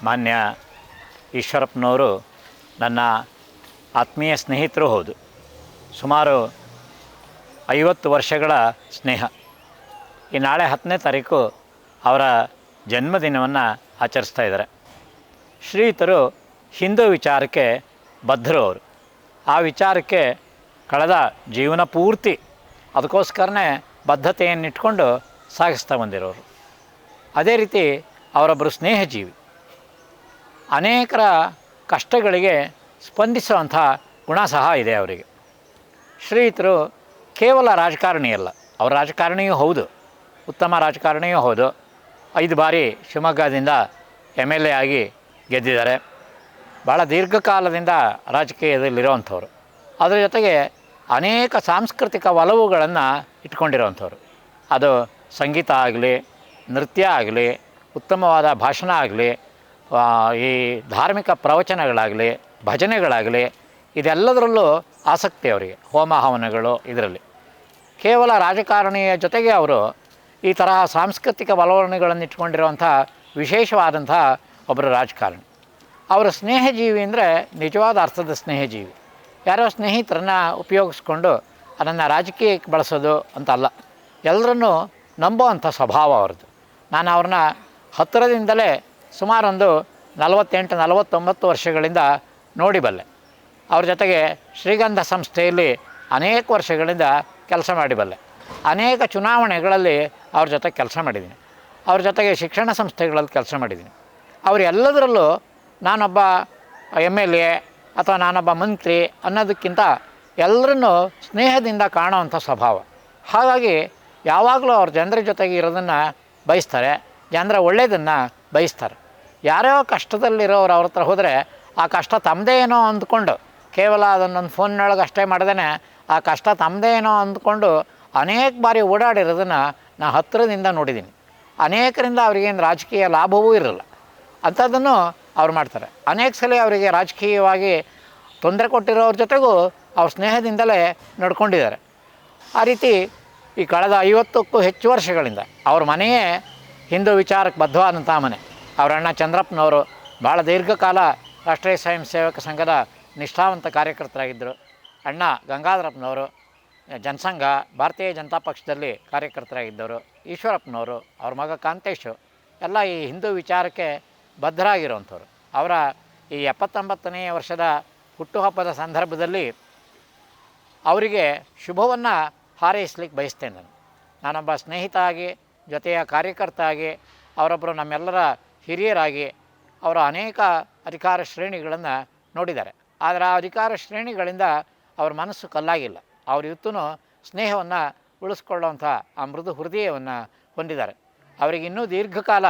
ಮಾನ್ಯ ಈಶ್ವರಪ್ಪನವರು ನನ್ನ ಆತ್ಮೀಯ ಸ್ನೇಹಿತರು ಹೌದು. ಸುಮಾರು 50 ವರ್ಷಗಳ ಸ್ನೇಹ. ಈ ನಾಳೆ 10ನೇ ತಾರೀಕು ಅವರ ಜನ್ಮದಿನವನ್ನು ಆಚರಿಸ್ತಾ ಇದ್ದಾರೆ. ಶ್ರೀಯುತರು ಹಿಂದೂ ವಿಚಾರಕ್ಕೆ ಬದ್ಧರು. ಅವರು ಆ ವಿಚಾರಕ್ಕೆ ಕಳೆದ ಜೀವನ ಪೂರ್ತಿ ಅದಕ್ಕೋಸ್ಕರನೇ ಬದ್ಧತೆಯನ್ನಿಟ್ಕೊಂಡು ಸಾಗಿಸ್ತಾ ಬಂದಿರೋರು. ಅದೇ ರೀತಿ ಅವರೊಬ್ಬರು ಸ್ನೇಹಜೀವಿ. ಅನೇಕರ ಕಷ್ಟಗಳಿಗೆ ಸ್ಪಂದಿಸುವಂಥ ಗುಣ ಸಹ ಇದೆ ಅವರಿಗೆ. ಶ್ರೀಯುತರು ಕೇವಲ ರಾಜಕಾರಣಿಯಲ್ಲ, ಅವರು ರಾಜಕಾರಣಿಯೂ ಹೌದು, ಉತ್ತಮ ರಾಜಕಾರಣಿಯೂ ಹೌದು. 5 ಬಾರಿ ಶಿವಮೊಗ್ಗದಿಂದ MLA ಆಗಿ ಗೆದ್ದಿದ್ದಾರೆ. ಭಾಳ ದೀರ್ಘಕಾಲದಿಂದ ರಾಜಕೀಯದಲ್ಲಿರೋವಂಥವ್ರು. ಅದರ ಜೊತೆಗೆ ಅನೇಕ ಸಾಂಸ್ಕೃತಿಕ ಒಲವುಗಳನ್ನು ಇಟ್ಕೊಂಡಿರೋವಂಥವ್ರು. ಅದು ಸಂಗೀತ ಆಗಲಿ, ನೃತ್ಯ ಆಗಲಿ, ಉತ್ತಮವಾದ ಭಾಷಣ ಆಗಲಿ, ಈ ಧಾರ್ಮಿಕ ಪ್ರವಚನಗಳಾಗಲಿ, ಭಜನೆಗಳಾಗಲಿ, ಇದೆಲ್ಲದರಲ್ಲೂ ಆಸಕ್ತಿ ಅವರಿಗೆ. ಹೋಮ ಹವನಗಳು ಇದರಲ್ಲಿ. ಕೇವಲ ರಾಜಕಾರಣಿಯ ಜೊತೆಗೆ ಅವರು ಈ ತರಹ ಸಾಂಸ್ಕೃತಿಕ ಒಲವಣೆಗಳನ್ನು ಇಟ್ಕೊಂಡಿರುವಂಥ ವಿಶೇಷವಾದಂಥ ಒಬ್ಬರು ರಾಜಕಾರಣಿ. ಅವರ ಸ್ನೇಹಜೀವಿ ಅಂದರೆ ನಿಜವಾದ ಅರ್ಥದ ಸ್ನೇಹಜೀವಿ. ಯಾರೋ ಸ್ನೇಹಿತರನ್ನು ಉಪಯೋಗಿಸ್ಕೊಂಡು ಅದನ್ನು ರಾಜಕೀಯಕ್ಕೆ ಬಳಸೋದು ಅಂತ ಅಲ್ಲ, ಎಲ್ಲರನ್ನೂ ನಂಬುವಂಥ ಸ್ವಭಾವ ಅವ್ರದ್ದು. ನಾನು ಅವ್ರನ್ನ ಹತ್ತಿರದಿಂದಲೇ ಸುಮಾರೊಂದು 48-49 ವರ್ಷಗಳಿಂದ ನೋಡಿಬಲ್ಲೆ. ಅವ್ರ ಜೊತೆಗೆ ಶ್ರೀಗಂಧ ಸಂಸ್ಥೆಯಲ್ಲಿ ಅನೇಕ ವರ್ಷಗಳಿಂದ ಕೆಲಸ ಮಾಡಿಬಲ್ಲೆ. ಅನೇಕ ಚುನಾವಣೆಗಳಲ್ಲಿ ಅವ್ರ ಜೊತೆ ಕೆಲಸ ಮಾಡಿದ್ದೀನಿ. ಅವ್ರ ಜೊತೆಗೆ ಶಿಕ್ಷಣ ಸಂಸ್ಥೆಗಳಲ್ಲಿ ಕೆಲಸ ಮಾಡಿದ್ದೀನಿ. ಅವರೆಲ್ಲದರಲ್ಲೂ ನಾನೊಬ್ಬ MLA ಅಥವಾ ನಾನೊಬ್ಬ ಮಂತ್ರಿ ಅನ್ನೋದಕ್ಕಿಂತ ಎಲ್ಲರನ್ನೂ ಸ್ನೇಹದಿಂದ ಕಾಣುವಂಥ ಸ್ವಭಾವ. ಹಾಗಾಗಿ ಯಾವಾಗಲೂ ಅವ್ರ ಜನರ ಜೊತೆಗೆ ಇರೋದನ್ನು ಬಯಸ್ತಾರೆ, ಜನರ ಒಳ್ಳೆಯದನ್ನು ಬಯಸ್ತಾರೆ. ಯಾರೋ ಕಷ್ಟದಲ್ಲಿರೋರು ಅವ್ರ ಹತ್ರ ಹೋದರೆ ಆ ಕಷ್ಟ ತಮ್ಮದೇ ಏನೋ ಅಂದ್ಕೊಂಡು, ಕೇವಲ ಅದನ್ನೊಂದು ಫೋನ್ನೊಳಗೆ ಅಷ್ಟೇ ಮಾಡ್ದೇ ಆ ಕಷ್ಟ ತಮ್ಮದೇ ಏನೋ ಅಂದ್ಕೊಂಡು ಅನೇಕ ಬಾರಿ ಓಡಾಡಿರೋದನ್ನು ನಾನು ಹತ್ತಿರದಿಂದ ನೋಡಿದ್ದೀನಿ. ಅನೇಕರಿಂದ ಅವರಿಗೇನು ರಾಜಕೀಯ ಲಾಭವೂ ಇರಲ್ಲ, ಅಂಥದ್ದನ್ನು ಅವ್ರು ಮಾಡ್ತಾರೆ. ಅನೇಕ ಸಲ ಅವರಿಗೆ ರಾಜಕೀಯವಾಗಿ ತೊಂದರೆ ಕೊಟ್ಟಿರೋರ ಜೊತೆಗೂ ಅವ್ರ ಸ್ನೇಹದಿಂದಲೇ ನಡ್ಕೊಂಡಿದ್ದಾರೆ. ಆ ರೀತಿ ಈ ಕಳೆದ 50ಕ್ಕೂ ಹೆಚ್ಚು ವರ್ಷಗಳಿಂದ ಅವ್ರ ಮನೆಯೇ ಹಿಂದೂ ವಿಚಾರಕ್ಕೆ ಬದ್ಧವಾದಂಥ ಮನೆ. ಅವರ ಅಣ್ಣ ಚಂದ್ರಪ್ಪನವರು ಭಾಳ ದೀರ್ಘಕಾಲ ರಾಷ್ಟ್ರೀಯ ಸ್ವಯಂ ಸೇವಕ ಸಂಘದ ನಿಷ್ಠಾವಂತ ಕಾರ್ಯಕರ್ತರಾಗಿದ್ದರು. ಅಣ್ಣ ಗಂಗಾಧರಪ್ಪನವರು ಜನಸಂಘ, ಭಾರತೀಯ ಜನತಾ ಪಕ್ಷದಲ್ಲಿ ಕಾರ್ಯಕರ್ತರಾಗಿದ್ದವರು. ಈಶ್ವರಪ್ಪನವರು, ಅವ್ರ ಮಗ ಕಾಂತೇಶು ಎಲ್ಲ ಈ ಹಿಂದೂ ವಿಚಾರಕ್ಕೆ ಬದ್ಧರಾಗಿರುವಂಥವ್ರು. ಅವರ ಈ 79ನೇ ವರ್ಷದ ಹುಟ್ಟುಹಬ್ಬದ ಸಂದರ್ಭದಲ್ಲಿ ಅವರಿಗೆ ಶುಭವನ್ನು ಹಾರೈಸಲಿಕ್ಕೆ ಬಯಸ್ತೇನೆ. ನಾನೊಬ್ಬ ಸ್ನೇಹಿತ ಆಗಿ, ಜೊತೆಯ ಕಾರ್ಯಕರ್ತ ಆಗಿ, ಅವರೊಬ್ಬರು ನಮ್ಮೆಲ್ಲರ ಹಿರಿಯರಾಗಿ ಅವರು ಅನೇಕ ಅಧಿಕಾರ ಶ್ರೇಣಿಗಳನ್ನು ನೋಡಿದ್ದಾರೆ. ಆದರೆ ಆ ಅಧಿಕಾರ ಶ್ರೇಣಿಗಳಿಂದ ಅವ್ರ ಮನಸ್ಸು ಕಲ್ಲಾಗಿಲ್ಲ. ಅವರು ಇವತ್ತೂ ಸ್ನೇಹವನ್ನು ಉಳಿಸ್ಕೊಳ್ಳುವಂಥ ಆ ಮೃದು ಹೃದಯವನ್ನು ಹೊಂದಿದ್ದಾರೆ. ಅವರಿಗೆ ಇನ್ನೂ ದೀರ್ಘಕಾಲ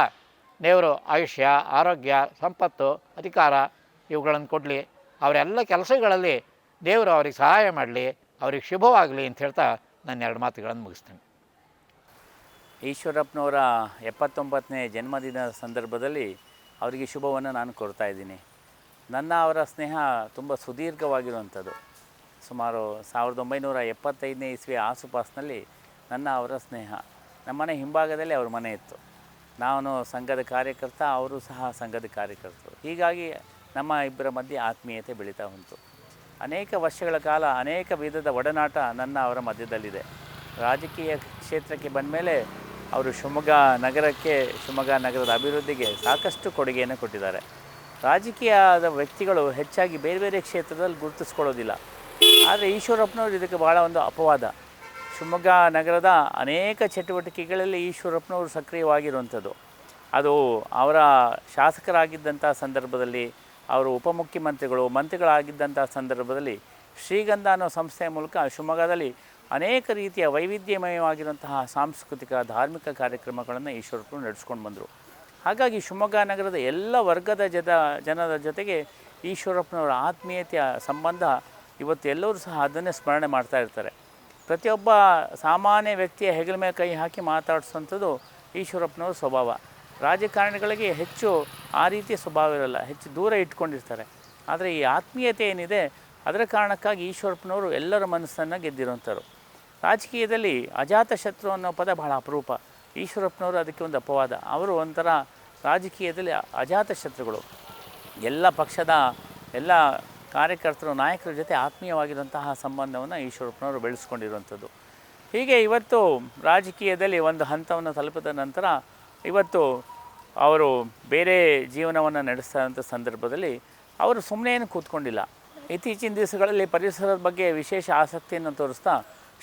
ದೇವರು ಆಯುಷ್ಯ, ಆರೋಗ್ಯ, ಸಂಪತ್ತು, ಅಧಿಕಾರ ಇವುಗಳನ್ನು ಕೊಡಲಿ. ಅವರೆಲ್ಲ ಕೆಲಸಗಳಲ್ಲಿ ದೇವರು ಅವ್ರಿಗೆ ಸಹಾಯ ಮಾಡಲಿ, ಅವ್ರಿಗೆ ಶುಭವಾಗಲಿ ಅಂತ ಹೇಳ್ತಾ ನಾನು 2 ಮಾತುಗಳನ್ನು ಮುಗಿಸ್ತೇನೆ. ಈಶ್ವರಪ್ಪನವರ 79ನೇ ಜನ್ಮದಿನದ ಸಂದರ್ಭದಲ್ಲಿ ಅವರಿಗೆ ಶುಭವನ್ನು ನಾನು ಕೋರ್ತಾ ಇದ್ದೀನಿ. ಅವರ ಸ್ನೇಹ ತುಂಬ ಸುದೀರ್ಘವಾಗಿರುವಂಥದ್ದು. ಸುಮಾರು 1975ನೇ ಇಸ್ವಿಯ ಆಸುಪಾಸಿನಲ್ಲಿ ಅವರ ಸ್ನೇಹ. ನಮ್ಮನೆ ಹಿಂಭಾಗದಲ್ಲಿ ಅವ್ರ ಮನೆ ಇತ್ತು. ನಾನು ಸಂಘದ ಕಾರ್ಯಕರ್ತ, ಅವರು ಸಹ ಸಂಘದ ಕಾರ್ಯಕರ್ತರು. ಹೀಗಾಗಿ ನಮ್ಮ ಇಬ್ಬರ ಮಧ್ಯೆ ಆತ್ಮೀಯತೆ ಬೆಳೀತಾ ಉಂಟು. ಅನೇಕ ವರ್ಷಗಳ ಕಾಲ ಅನೇಕ ವಿಧದ ಒಡನಾಟ ಅವರ ಮಧ್ಯದಲ್ಲಿದೆ. ರಾಜಕೀಯ ಕ್ಷೇತ್ರಕ್ಕೆ ಬಂದ ಮೇಲೆ ಅವರು ಶಿವಮೊಗ್ಗ ನಗರದ ಅಭಿವೃದ್ಧಿಗೆ ಸಾಕಷ್ಟು ಕೊಡುಗೆಯನ್ನು ಕೊಟ್ಟಿದ್ದಾರೆ. ರಾಜಕೀಯದ ವ್ಯಕ್ತಿಗಳು ಹೆಚ್ಚಾಗಿ ಬೇರೆ ಬೇರೆ ಕ್ಷೇತ್ರದಲ್ಲಿ ಗುರುತಿಸ್ಕೊಳ್ಳೋದಿಲ್ಲ. ಆದರೆ ಈಶ್ವರಪ್ಪನವರು ಇದಕ್ಕೆ ಭಾಳ ಒಂದು ಅಪವಾದ. ಶಿವಮೊಗ್ಗ ನಗರದ ಅನೇಕ ಚಟುವಟಿಕೆಗಳಲ್ಲಿ ಈಶ್ವರಪ್ಪನವರು ಸಕ್ರಿಯವಾಗಿರುವಂಥದ್ದು. ಅದು ಅವರ ಶಾಸಕರಾಗಿದ್ದಂಥ ಸಂದರ್ಭದಲ್ಲಿ, ಅವರು ಮಂತ್ರಿಗಳಾಗಿದ್ದಂಥ ಸಂದರ್ಭದಲ್ಲಿ ಶ್ರೀಗಂಧ ಅನ್ನೋ ಸಂಸ್ಥೆಯ ಮೂಲಕ ಶಿವಮೊಗ್ಗದಲ್ಲಿ ಅನೇಕ ರೀತಿಯ ವೈವಿಧ್ಯಮಯವಾಗಿರುವಂತಹ ಸಾಂಸ್ಕೃತಿಕ, ಧಾರ್ಮಿಕ ಕಾರ್ಯಕ್ರಮಗಳನ್ನು ಈಶ್ವರಪ್ಪನವರು ನಡೆಸ್ಕೊಂಡು ಬಂದರು. ಹಾಗಾಗಿ ಶಿವಮೊಗ್ಗ ನಗರದ ಎಲ್ಲ ವರ್ಗದ ಜನರ ಜೊತೆಗೆ ಈಶ್ವರಪ್ಪನವರ ಆತ್ಮೀಯತೆಯ ಸಂಬಂಧ ಇವತ್ತು ಎಲ್ಲರೂ ಸಹ ಅದನ್ನೇ ಸ್ಮರಣೆ ಮಾಡ್ತಾ ಇರ್ತಾರೆ. ಪ್ರತಿಯೊಬ್ಬ ಸಾಮಾನ್ಯ ವ್ಯಕ್ತಿಯ ಹೆಗಲ ಮೇಲೆ ಕೈ ಹಾಕಿ ಮಾತಾಡಿಸುವಂಥದ್ದು ಈಶ್ವರಪ್ಪನವ್ರ ಸ್ವಭಾವ. ರಾಜಕಾರಣಿಗಳಿಗೆ ಹೆಚ್ಚು ಆ ರೀತಿಯ ಸ್ವಭಾವ ಇರಲ್ಲ, ಹೆಚ್ಚು ದೂರ ಇಟ್ಕೊಂಡಿರ್ತಾರೆ. ಆದರೆ ಈ ಆತ್ಮೀಯತೆ ಏನಿದೆ ಅದರ ಕಾರಣಕ್ಕಾಗಿ ಈಶ್ವರಪ್ಪನವರು ಎಲ್ಲರ ಮನಸ್ಸನ್ನು ಗೆದ್ದಿರುವಂಥವ್ರು. ರಾಜಕೀಯದಲ್ಲಿ ಅಜಾತ ಶತ್ರು ಅನ್ನೋ ಪದ ಬಹಳ ಅಪರೂಪ. ಈಶ್ವರಪ್ಪನವರು ಅದಕ್ಕೆ ಒಂದು ಅಪವಾದ. ಅವರು ಒಂಥರ ರಾಜಕೀಯದಲ್ಲಿ ಅಜಾತಶತ್ರುಗಳು. ಎಲ್ಲ ಪಕ್ಷದ ಎಲ್ಲ ಕಾರ್ಯಕರ್ತರು ನಾಯಕರ ಜೊತೆ ಆತ್ಮೀಯವಾಗಿರುವಂತಹ ಸಂಬಂಧವನ್ನು ಈಶ್ವರಪ್ಪನವರು ಬೆಳೆಸ್ಕೊಂಡಿರುವಂಥದ್ದು. ಹೀಗೆ ಇವತ್ತು ರಾಜಕೀಯದಲ್ಲಿ ಒಂದು ಹಂತವನ್ನು ತಲುಪಿದ ನಂತರ ಇವತ್ತು ಅವರು ಬೇರೆ ಜೀವನವನ್ನು ನಡೆಸಿದಂಥ ಸಂದರ್ಭದಲ್ಲಿ ಅವರು ಸುಮ್ಮನೆ ಏನು ಕೂತ್ಕೊಂಡಿಲ್ಲ. ಇತ್ತೀಚಿನ ದಿವಸಗಳಲ್ಲಿ ಪರಿಸರದ ಬಗ್ಗೆ ವಿಶೇಷ ಆಸಕ್ತಿಯನ್ನು ತೋರಿಸ್ತಾ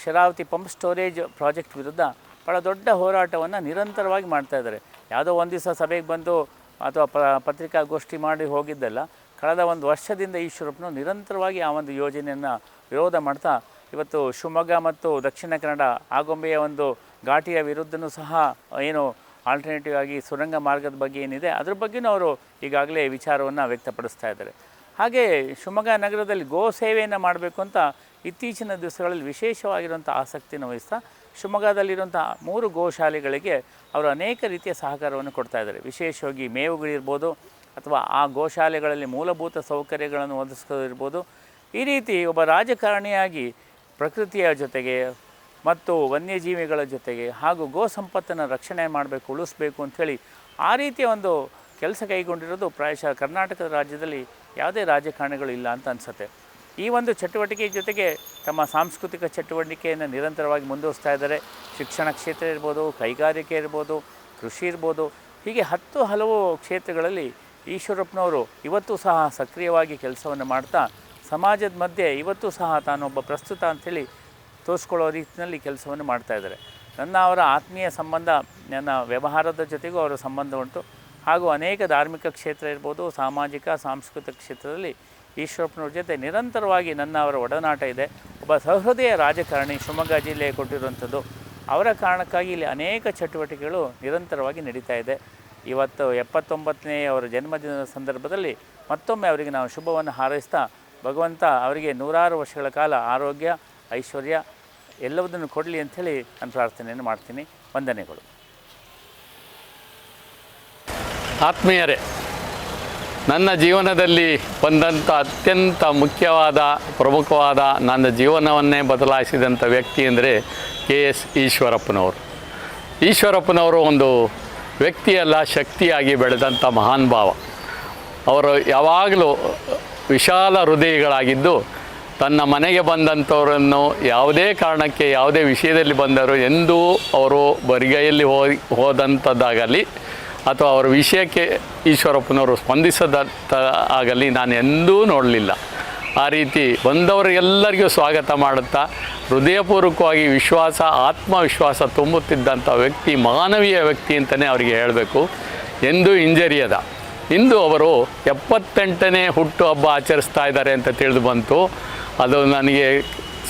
ಶರಾವತಿ ಪಂಪ್ ಸ್ಟೋರೇಜ್ ಪ್ರಾಜೆಕ್ಟ್ ವಿರುದ್ಧ ಭಾಳ ದೊಡ್ಡ ಹೋರಾಟವನ್ನು ನಿರಂತರವಾಗಿ ಮಾಡ್ತಾಯಿದ್ದಾರೆ. ಯಾವುದೋ ಒಂದು ದಿವಸ ಸಭೆಗೆ ಬಂದು ಅಥವಾ ಪತ್ರಿಕಾಗೋಷ್ಠಿ ಮಾಡಿ ಹೋಗಿದ್ದಲ್ಲ. ಕಳೆದ ಒಂದು ವರ್ಷದಿಂದ ಈಶ್ವರಪ್ಪನು ನಿರಂತರವಾಗಿ ಆ ಒಂದು ಯೋಜನೆಯನ್ನು ವಿರೋಧ ಮಾಡ್ತಾ ಇವತ್ತು ಶಿವಮೊಗ್ಗ ಮತ್ತು ದಕ್ಷಿಣ ಕನ್ನಡ ಆಗೊಂಬೆಯ ಒಂದು ಘಾಟಿಯ ವಿರುದ್ಧವೂ ಸಹ ಏನು ಆಲ್ಟರ್ನೇಟಿವ್ ಆಗಿ ಸುರಂಗ ಮಾರ್ಗದ ಬಗ್ಗೆ ಏನಿದೆ ಅದ್ರ ಬಗ್ಗೆಯೂ ಅವರು ಈಗಾಗಲೇ ವಿಚಾರವನ್ನು ವ್ಯಕ್ತಪಡಿಸ್ತಾ ಇದ್ದಾರೆ. ಹಾಗೆ ಶಿವಮೊಗ್ಗ ನಗರದಲ್ಲಿ ಗೋ ಸೇವೆಯನ್ನು ಮಾಡಬೇಕು ಅಂತ ಇತ್ತೀಚಿನ ದಿವಸಗಳಲ್ಲಿ ವಿಶೇಷವಾಗಿರುವಂಥ ಆಸಕ್ತಿಯನ್ನು ವಹಿಸ್ತಾ ಶಿವಮೊಗ್ಗದಲ್ಲಿರುವಂಥ 3 ಗೋಶಾಲೆಗಳಿಗೆ ಅವರು ಅನೇಕ ರೀತಿಯ ಸಹಕಾರವನ್ನು ಕೊಡ್ತಾಯಿದ್ದಾರೆ. ವಿಶೇಷವಾಗಿ ಮೇವುಗಳಿರ್ಬೋದು ಅಥವಾ ಆ ಗೋಶಾಲೆಗಳಲ್ಲಿ ಮೂಲಭೂತ ಸೌಕರ್ಯಗಳನ್ನು ಒದಗಿಸೋದಿರ್ಬೋದು. ಈ ರೀತಿ ಒಬ್ಬ ರಾಜಕಾರಣಿಯಾಗಿ ಪ್ರಕೃತಿಯ ಜೊತೆಗೆ ಮತ್ತು ವನ್ಯಜೀವಿಗಳ ಜೊತೆಗೆ ಹಾಗೂ ಗೋ ಸಂಪತ್ತನ್ನು ರಕ್ಷಣೆ ಮಾಡಬೇಕು, ಉಳಿಸ್ಬೇಕು ಅಂಥೇಳಿ ಆ ರೀತಿಯ ಒಂದು ಕೆಲಸ ಕೈಗೊಂಡಿರೋದು ಪ್ರಾಯಶಃ ಕರ್ನಾಟಕದ ರಾಜ್ಯದಲ್ಲಿ ಯಾವುದೇ ರಾಜಕಾರಣಿಗಳು ಇಲ್ಲ ಅಂತ ಅನಿಸುತ್ತೆ. ಈ ಒಂದು ಚಟುವಟಿಕೆ ಜೊತೆಗೆ ತಮ್ಮ ಸಾಂಸ್ಕೃತಿಕ ಚಟುವಟಿಕೆಯನ್ನು ನಿರಂತರವಾಗಿ ಮುಂದುವರಿಸ್ತಾ ಇದ್ದಾರೆ. ಶಿಕ್ಷಣ ಕ್ಷೇತ್ರ ಇರ್ಬೋದು, ಕೈಗಾರಿಕೆ ಇರ್ಬೋದು, ಕೃಷಿ ಇರ್ಬೋದು, ಹೀಗೆ ಹಲವು ಕ್ಷೇತ್ರಗಳಲ್ಲಿ ಈಶ್ವರಪ್ಪನವರು ಇವತ್ತೂ ಸಹ ಸಕ್ರಿಯವಾಗಿ ಕೆಲಸವನ್ನು ಮಾಡ್ತಾ ಸಮಾಜದ ಮಧ್ಯೆ ಇವತ್ತೂ ಸಹ ತಾನೊಬ್ಬ ಪ್ರಸ್ತುತ ಅಂಥೇಳಿ ತೋರಿಸ್ಕೊಳ್ಳೋ ರೀತಿಯಲ್ಲಿ ಕೆಲಸವನ್ನು ಮಾಡ್ತಾಯಿದ್ದಾರೆ. ಅವರ ಆತ್ಮೀಯ ಸಂಬಂಧ ನನ್ನ ವ್ಯವಹಾರದ ಜೊತೆಗೂ ಅವರ ಸಂಬಂಧ ಉಂಟು. ಹಾಗೂ ಅನೇಕ ಧಾರ್ಮಿಕ ಕ್ಷೇತ್ರ ಇರ್ಬೋದು, ಸಾಮಾಜಿಕ ಸಾಂಸ್ಕೃತಿಕ ಕ್ಷೇತ್ರದಲ್ಲಿ ಈಶ್ವರಪ್ಪನವ್ರ ಜೊತೆ ನಿರಂತರವಾಗಿ ಅವರ ಒಡನಾಟ ಇದೆ. ಒಬ್ಬ ಸಹೃದಯ ರಾಜಕಾರಣಿ ಶಿವಮೊಗ್ಗ ಜಿಲ್ಲೆಗೆ ಕೊಟ್ಟಿರುವಂಥದ್ದು. ಅವರ ಕಾರಣಕ್ಕಾಗಿ ಇಲ್ಲಿ ಅನೇಕ ಚಟುವಟಿಕೆಗಳು ನಿರಂತರವಾಗಿ ನಡೀತಾ ಇದೆ. ಇವತ್ತು 79ನೇ ಅವರ ಜನ್ಮದಿನದ ಸಂದರ್ಭದಲ್ಲಿ ಮತ್ತೊಮ್ಮೆ ಅವರಿಗೆ ನಾವು ಶುಭವನ್ನು ಹಾರೈಸ್ತಾ ಭಗವಂತ ಅವರಿಗೆ 100 ವರ್ಷಗಳ ಕಾಲ ಆರೋಗ್ಯ, ಐಶ್ವರ್ಯ ಎಲ್ಲವುದನ್ನು ಕೊಡಲಿ ಅಂಥೇಳಿ ನಾನು ಪ್ರಾರ್ಥನೆಯನ್ನು ಮಾಡ್ತೀನಿ. ವಂದನೆಗಳು. ಆತ್ಮೀಯರೇ, ನನ್ನ ಜೀವನದಲ್ಲಿ ಬಂದಂಥ ಅತ್ಯಂತ ಮುಖ್ಯವಾದ ಪ್ರಮುಖವಾದ ನನ್ನ ಜೀವನವನ್ನೇ ಬದಲಾಯಿಸಿದಂಥ ವ್ಯಕ್ತಿ ಅಂದರೆ KS ಈಶ್ವರಪ್ಪನವರು. ಈಶ್ವರಪ್ಪನವರು ಒಂದು ವ್ಯಕ್ತಿಯಲ್ಲ, ಶಕ್ತಿಯಾಗಿ ಬೆಳೆದಂಥ ಮಹಾನ್ ಭಾವ. ಅವರು ಯಾವಾಗಲೂ ವಿಶಾಲ ಹೃದಯಗಳಾಗಿದ್ದು ತನ್ನ ಮನೆಗೆ ಬಂದಂಥವರನ್ನು ಯಾವುದೇ ಕಾರಣಕ್ಕೆ ಯಾವುದೇ ವಿಷಯದಲ್ಲಿ ಬಂದರೂ ಎಂದೂ ಅವರು ಬರಿಗೈಯಲ್ಲಿ ಹೋದಂಥದ್ದಾಗಲಿ ಅಥವಾ ಅವರ ವಿಷಯಕ್ಕೆ ಈಶ್ವರಪ್ಪನವರು ಸ್ಪಂದಿಸದಂಥ ಆಗಲಿ ನಾನು ಎಂದೂ ನೋಡಲಿಲ್ಲ. ಆ ರೀತಿ ಬಂದವರಿಗೆಲ್ಲರಿಗೂ ಸ್ವಾಗತ ಮಾಡುತ್ತಾ ಹೃದಯಪೂರ್ವಕವಾಗಿ ವಿಶ್ವಾಸ, ಆತ್ಮವಿಶ್ವಾಸ ತುಂಬುತ್ತಿದ್ದಂಥ ವ್ಯಕ್ತಿ, ಮಾನವೀಯ ವ್ಯಕ್ತಿ ಅಂತಲೇ ಅವರಿಗೆ ಹೇಳಬೇಕು. ಎಂದೂ ಹಿಂಜರಿಯದ. ಇಂದು ಅವರು 78ನೇ ಹುಟ್ಟುಹಬ್ಬ ಆಚರಿಸ್ತಾ ಇದ್ದಾರೆ ಅಂತ ತಿಳಿದು ಬಂತು. ಅದು ನನಗೆ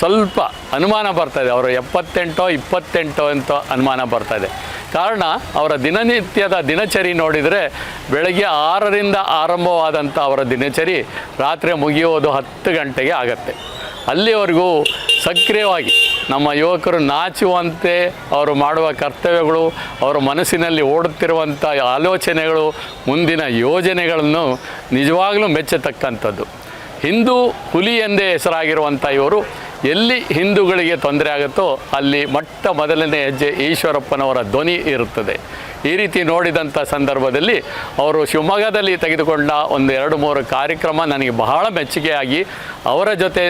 ಸ್ವಲ್ಪ ಅನುಮಾನ ಬರ್ತಾಯಿದೆ. ಅವರು 78 28 ಅಂತ ಅನುಮಾನ ಬರ್ತಾಯಿದೆ. ಕಾರಣ ಅವರ ದಿನನಿತ್ಯದ ದಿನಚರಿ ನೋಡಿದರೆ ಬೆಳಗ್ಗೆ 6ರಿಂದ ಆರಂಭವಾದಂಥ ಅವರ ದಿನಚರಿ ರಾತ್ರಿ ಮುಗಿಯೋದು 10 ಗಂಟೆಗೆ ಆಗತ್ತೆ. ಅಲ್ಲಿವರೆಗೂ ಸಕ್ರಿಯವಾಗಿ ನಮ್ಮ ಯುವಕರು ನಾಚುವಂತೆ ಅವರು ಮಾಡುವ ಕರ್ತವ್ಯಗಳು, ಅವರ ಮನಸ್ಸಿನಲ್ಲಿ ಓಡುತ್ತಿರುವಂಥ ಆಲೋಚನೆಗಳು, ಮುಂದಿನ ಯೋಜನೆಗಳನ್ನು ನಿಜವಾಗಲೂ ಮೆಚ್ಚತಕ್ಕಂಥದ್ದು. ಹಿಂದೂ ಹುಲಿ ಎಂದೇ ಹೆಸರಾಗಿರುವಂಥ ಇವರು ಎಲ್ಲಿ ಹಿಂದೂಗಳಿಗೆ ತೊಂದರೆ ಆಗುತ್ತೋ ಅಲ್ಲಿ ಮೊದಲನೇ ಹೆಜ್ಜೆ ಈಶ್ವರಪ್ಪನವರ ಧ್ವನಿ ಇರುತ್ತದೆ. ಈ ರೀತಿ ನೋಡಿದಂಥ ಸಂದರ್ಭದಲ್ಲಿ ಅವರು ಶಿವಮೊಗ್ಗದಲ್ಲಿ ತೆಗೆದುಕೊಂಡ ಒಂದು 2-3 ಕಾರ್ಯಕ್ರಮ ನನಗೆ ಬಹಳ ಮೆಚ್ಚುಗೆಯಾಗಿ ಅವರ ಜೊತೆ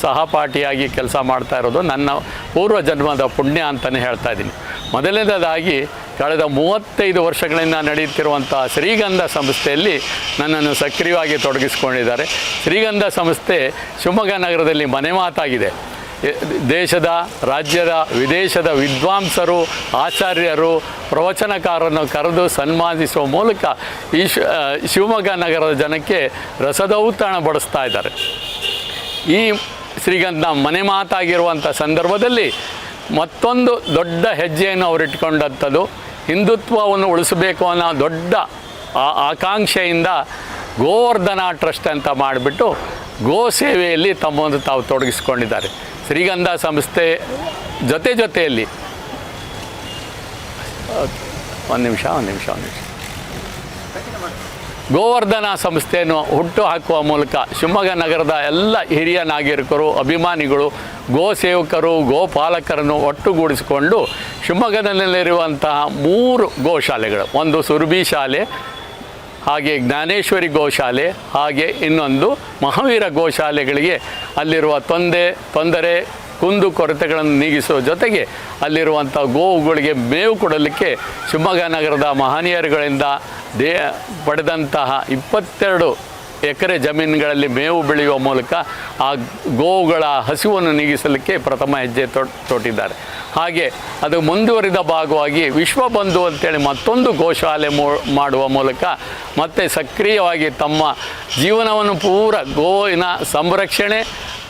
ಸಹಪಾಠಿಯಾಗಿ ಕೆಲಸ ಮಾಡ್ತಾ ಇರೋದು ನನ್ನ ಪೂರ್ವ ಜನ್ಮದ ಪುಣ್ಯ ಅಂತಲೇ ಹೇಳ್ತಾ ಇದ್ದೀನಿ. ಮೊದಲನೇದಾಗಿ ಕಳೆದ 35 ವರ್ಷಗಳಿಂದ ನಡೆಯುತ್ತಿರುವಂಥ ಶ್ರೀಗಂಧ ಸಂಸ್ಥೆಯಲ್ಲಿ ನನ್ನನ್ನು ಸಕ್ರಿಯವಾಗಿ ತೊಡಗಿಸಿಕೊಂಡಿದ್ದಾರೆ. ಶ್ರೀಗಂಧ ಸಂಸ್ಥೆ ಶಿವಮೊಗ್ಗ ನಗರದಲ್ಲಿ ಮನೆ ಮಾತಾಗಿದೆ. ದೇಶದ, ರಾಜ್ಯದ, ವಿದೇಶದ ವಿದ್ವಾಂಸರು, ಆಚಾರ್ಯರು, ಪ್ರವಚನಕಾರರನ್ನು ಕರೆದು ಸನ್ಮಾನಿಸುವ ಮೂಲಕ ಈ ಶಿವಮೊಗ್ಗ ನಗರದ ಜನಕ್ಕೆ ರಸದೌತಣ ಬಡಿಸ್ತಾ ಇದ್ದಾರೆ. ಈ ಶ್ರೀಗಂಧ ಮನೆ ಮಾತಾಗಿರುವಂಥ ಸಂದರ್ಭದಲ್ಲಿ ಮತ್ತೊಂದು ದೊಡ್ಡ ಹೆಜ್ಜೆಯನ್ನು ಅವರಿಟ್ಕೊಂಡಂಥದ್ದು ಹಿಂದುತ್ವವನ್ನು ಉಳಿಸಬೇಕು ಅನ್ನೋ ದೊಡ್ಡ ಆಕಾಂಕ್ಷೆಯಿಂದ ಗೋವರ್ಧನ ಟ್ರಸ್ಟ್ ಅಂತ ಮಾಡಿಬಿಟ್ಟು ಗೋ ಸೇವೆಯಲ್ಲಿ ತಮ್ಮನ್ನು ತಾವು ತೊಡಗಿಸಿಕೊಂಡಿದ್ದಾರೆ. ಶ್ರೀಗಂಧ ಸಂಸ್ಥೆ ಜೊತೆಯಲ್ಲಿ ಒಂದು ನಿಮಿಷ ಗೋವರ್ಧನ ಸಂಸ್ಥೆಯನ್ನು ಹುಟ್ಟು ಹಾಕುವ ಮೂಲಕ ಶಿವಮೊಗ್ಗ ನಗರದ ಎಲ್ಲ ಹಿರಿಯ ನಾಗರಿಕರು, ಅಭಿಮಾನಿಗಳು, ಗೋ ಸೇವಕರು, ಗೋಪಾಲಕರನ್ನು ಒಟ್ಟುಗೂಡಿಸಿಕೊಂಡು ಶಿವಮೊಗ್ಗದಲ್ಲಿರುವಂತಹ 3 ಗೋಶಾಲೆಗಳು, ಒಂದು ಸುರಭಿ ಶಾಲೆ, ಹಾಗೆ ಜ್ಞಾನೇಶ್ವರಿ ಗೋಶಾಲೆ, ಹಾಗೆ ಇನ್ನೊಂದು ಮಹಾವೀರ ಗೋಶಾಲೆಗಳಿಗೆ ಅಲ್ಲಿರುವ ತೊಂದರೆ ಕುಂದು ಕೊರತೆಗಳನ್ನು ನೀಗಿಸುವ ಜೊತೆಗೆ ಅಲ್ಲಿರುವಂಥ ಗೋವುಗಳಿಗೆ ಮೇವು ಕೊಡಲಿಕ್ಕೆ ಶಿವಮೊಗ್ಗ ನಗರದ ಮಹನೀಯರುಗಳಿಂದ ಪಡೆದಂತಹ 22 ಎಕರೆ ಜಮೀನುಗಳಲ್ಲಿ ಮೇವು ಬೆಳೆಯುವ ಮೂಲಕ ಆ ಗೋವುಗಳ ಹಸಿವನ್ನು ನೀಗಿಸಲಿಕ್ಕೆ ಪ್ರಥಮ ಹೆಜ್ಜೆ ತೊಟ್ಟಿದ್ದಾರೆ. ಹಾಗೆ ಅದು ಮುಂದುವರಿದ ಭಾಗವಾಗಿ ವಿಶ್ವಬಂಧು ಅಂತೇಳಿ ಮತ್ತೊಂದು ಗೋಶಾಲೆ ಮಾಡುವ ಮೂಲಕ ಮತ್ತೆ ಸಕ್ರಿಯವಾಗಿ ತಮ್ಮ ಜೀವನವನ್ನು ಪೂರ ಗೋವಿನ ಸಂರಕ್ಷಣೆ,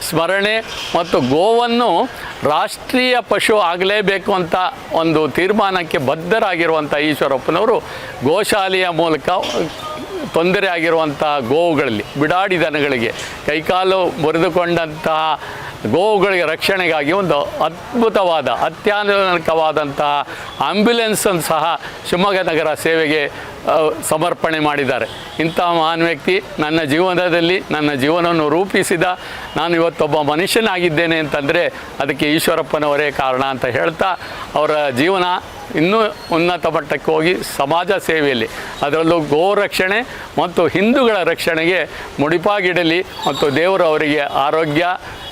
ಸ್ಮರಣೆ ಮತ್ತು ಗೋವನ್ನು ರಾಷ್ಟ್ರೀಯ ಪಶು ಆಗಲೇಬೇಕು ಅಂತ ಒಂದು ತೀರ್ಮಾನಕ್ಕೆ ಬದ್ಧರಾಗಿರುವಂಥ ಈಶ್ವರಪ್ಪನವರು ಗೋಶಾಲೆಯ ಮೂಲಕ ತೊಂದರೆ ಆಗಿರುವಂಥ ಗೋವುಗಳಲ್ಲಿ, ಬಿಡಾಡಿ ದನಗಳಿಗೆ, ಕೈಕಾಲು ಮುರಿದುಕೊಂಡಂತಹ ಗೋವುಗಳಿಗೆ ರಕ್ಷಣೆಗಾಗಿ ಒಂದು ಅದ್ಭುತವಾದ ಅತ್ಯಾಧುನಿಕವಾದಂತಹ ಆಂಬ್ಯುಲೆನ್ಸನ್ನು ಸಹ ಶಿವಮೊಗ್ಗ ನಗರ ಸೇವೆಗೆ ಸಮರ್ಪಣೆ ಮಾಡಿದ್ದಾರೆ. ಇಂಥ ಮಹಾನ್ ವ್ಯಕ್ತಿ ನನ್ನ ಜೀವನದಲ್ಲಿ ನನ್ನ ಜೀವನವನ್ನು ರೂಪಿಸಿದ, ನಾನು ಇವತ್ತೊಬ್ಬ ಮನುಷ್ಯನಾಗಿದ್ದೇನೆ ಅಂತಂದರೆ ಅದಕ್ಕೆ ಈಶ್ವರಪ್ಪನವರೇ ಕಾರಣ ಅಂತ ಹೇಳ್ತಾ, ಅವರ ಜೀವನ ಇನ್ನೂ ಉನ್ನತ ಮಟ್ಟಕ್ಕೆ ಹೋಗಿ ಸಮಾಜ ಸೇವೆಯಲ್ಲಿ, ಅದರಲ್ಲೂ ಗೋ ರಕ್ಷಣೆ ಮತ್ತು ಹಿಂದೂಗಳ ರಕ್ಷಣೆಗೆ ಮುಡಿಪಾಗಿಡಲಿ ಮತ್ತು ದೇವರು ಅವರಿಗೆ ಆರೋಗ್ಯ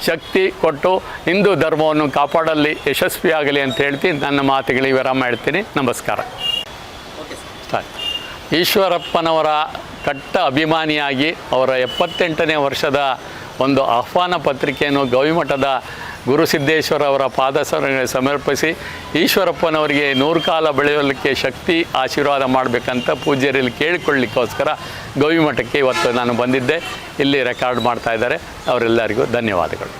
ಶಕ್ತಿ ಕೊಟ್ಟು ಹಿಂದೂ ಧರ್ಮವನ್ನು ಕಾಪಾಡಲಿ ಯಶಸ್ವಿಯಾಗಲಿ ಅಂತ ಹೇಳ್ತೀನಿ. ನನ್ನ ಮಾತುಗಳಿಗೆ ವಿರಾಮ ಹೇಳ್ತೀನಿ. ನಮಸ್ಕಾರ. ಈಶ್ವರಪ್ಪನವರ ಕಟ್ಟ ಅಭಿಮಾನಿಯಾಗಿ ಅವರ 78ನೇ ವರ್ಷದ ಒಂದು ಆಹ್ವಾನ ಪತ್ರಿಕೆಯನ್ನು ಗವಿಮಠದ ಗುರುಸಿದ್ದೇಶ್ವರ ಅವರ ಪಾದಸರಗಳಿಗೆ ಸಮರ್ಪಿಸಿ ಈಶ್ವರಪ್ಪನವರಿಗೆ 100 ಕಾಲ ಬೆಳೆಯಲಿಕ್ಕೆ ಶಕ್ತಿ ಆಶೀರ್ವಾದ ಮಾಡಬೇಕಂತ ಪೂಜ್ಯರಲ್ಲಿ ಕೇಳಿಕೊಳ್ಳಲಿಕ್ಕೋಸ್ಕರ ಗವಿಮಠಕ್ಕೆ ಇವತ್ತು ನಾನು ಬಂದಿದ್ದೆ. ಇಲ್ಲಿ ರೆಕಾರ್ಡ್ ಮಾಡ್ತಾ ಇದ್ದಾರೆ. ಅವರೆಲ್ಲರಿಗೂ ಧನ್ಯವಾದಗಳು.